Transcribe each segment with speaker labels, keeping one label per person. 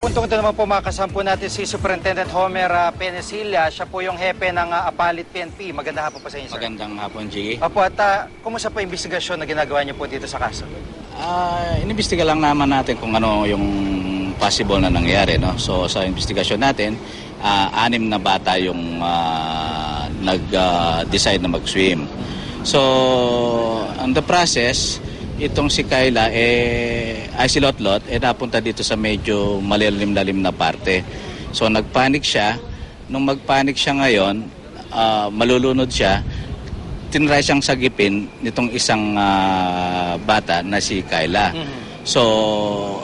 Speaker 1: puntong ito naman po makasampo natin si Superintendent Homer Penecilla. Siya po yung hepe ng Apalit PNP. Magandang hapon po sa inyo, sir.
Speaker 2: Magandang hapon, Jiggy.
Speaker 1: Opo, at kumusta po yung investigasyon na ginagawa niyo po dito sa kaso?
Speaker 2: Inimbestiga lang naman natin kung ano yung possible na nangyari, no? So sa investigasyon natin, 6 na bata yung nag-decide na mag-swim. So on the process, itong si Kayla ay si Lotlot napunta dito sa medyo malalim-lalim na parte. So nagpanic siya. Nung magpanic siya ngayon, malulunod siya. Tinry siyang sagipin nitong isang bata na si Kayla. So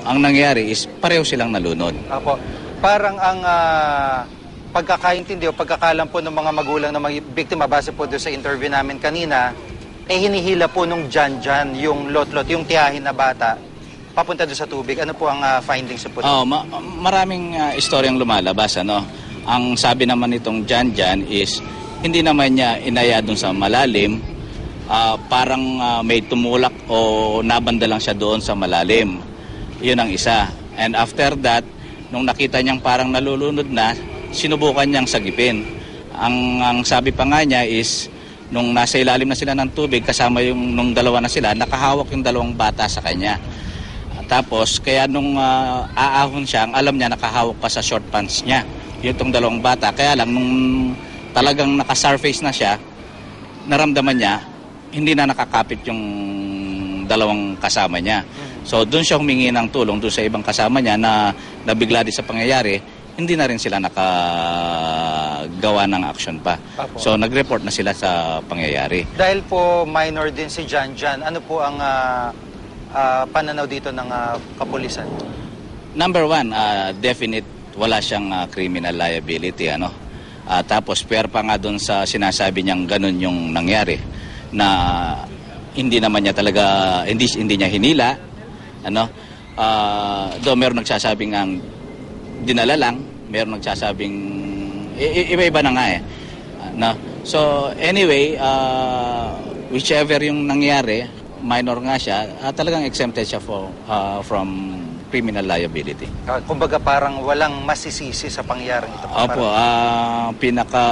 Speaker 2: ang nangyari is pareho silang nalunod.
Speaker 1: Opo. Parang ang pagkakaintindi o pagkakalam po ng mga magulang ng mga biktima base po doon sa interview namin kanina, hinihila po nung Jan yung Lotlot, yung tiyahin na bata, papunta doon sa tubig. Ano po ang findings po?
Speaker 2: Maraming istoryang lumalabas, ano? Ang sabi naman nitong Jan is hindi naman niya inaya doon sa malalim, parang may tumulak o nabanda lang siya doon sa malalim. Yun ang isa. And after that, nung nakita niyang parang nalulunod na, sinubukan niyang sagipin. Ang sabi pa nga niya is, nung nasa ilalim na sila ng tubig, kasama yung nung dalawa na sila, nakahawak yung dalawang bata sa kanya. Tapos, kaya nung aahon siya, ang alam niya, nakahawak pa sa short pants niya. Yung tong dalawang bata. Kaya lang, nung talagang naka-surface na siya, naramdaman niya, hindi na nakakapit yung dalawang kasama niya. So, doon siya humingi ng tulong doon sa ibang kasama niya na nabigla din sa pangyayari, hindi na rin sila nakagawa ng action pa.
Speaker 1: Apo.
Speaker 2: So, nag-report na sila sa pangyayari.
Speaker 1: Dahil po minor din si Jan, ano po ang pananaw dito ng kapulisan?
Speaker 2: Number one, definite wala siyang criminal liability. Tapos, fair pa nga doon sa sinasabi niyang ganun yung nangyari na hindi naman niya talaga, hindi niya hinila. Doon meron nagsasabing ang dinala lang, meron nagsasabing iba-iba na nga So anyway, whichever yung nangyari, minor nga siya, talagang exempted siya from criminal liability.
Speaker 1: Kumbaga parang walang masisisi sa pangyaring ito.
Speaker 2: Opo, pinaka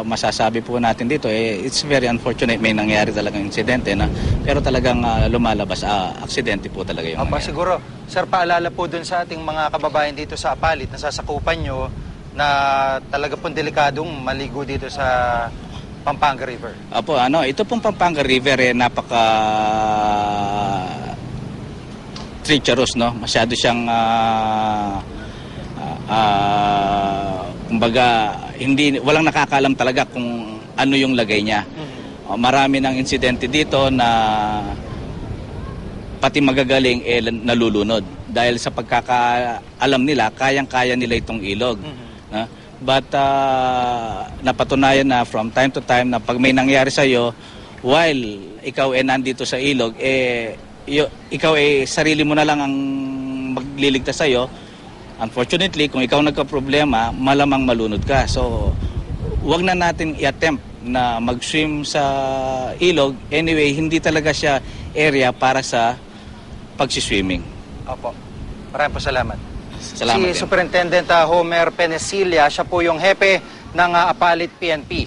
Speaker 2: masasabi po natin dito, it's very unfortunate, may nangyari talagang insidente na, pero talagang lumalabas, aksidente po talaga yung nangyari.
Speaker 1: Siguro, sir, paalala po dun sa ating mga kababayan dito sa Apalit na sasakupan nyo na talaga pong delikadong maligo dito sa Pampanga River.
Speaker 2: Opo, ito pong Pampanga River napaka treacherous, no? Masyado siyang kumbaga walang nakakaalam talaga kung ano yung lagay niya. Marami ng insidente dito na pati magagaling nalulunod dahil sa pagkakaalam nila, kayang-kaya nila itong ilog. But napatunayan na from time to time na pag may nangyari sa iyo while ikaw nandito sa ilog, ikaw sarili mo na lang ang magliligtas sa'yo. Unfortunately, kung ikaw nagka-problema, malamang malunod ka. So, wag na natin i-attempt na mag-swim sa ilog. Anyway, hindi talaga siya area para sa pagsiswimming.
Speaker 1: Opo. Maraming po salamat.
Speaker 2: Salamat.
Speaker 1: Si Superintendent Homer Penecilla, siya po yung hepe ng Apalit PNP.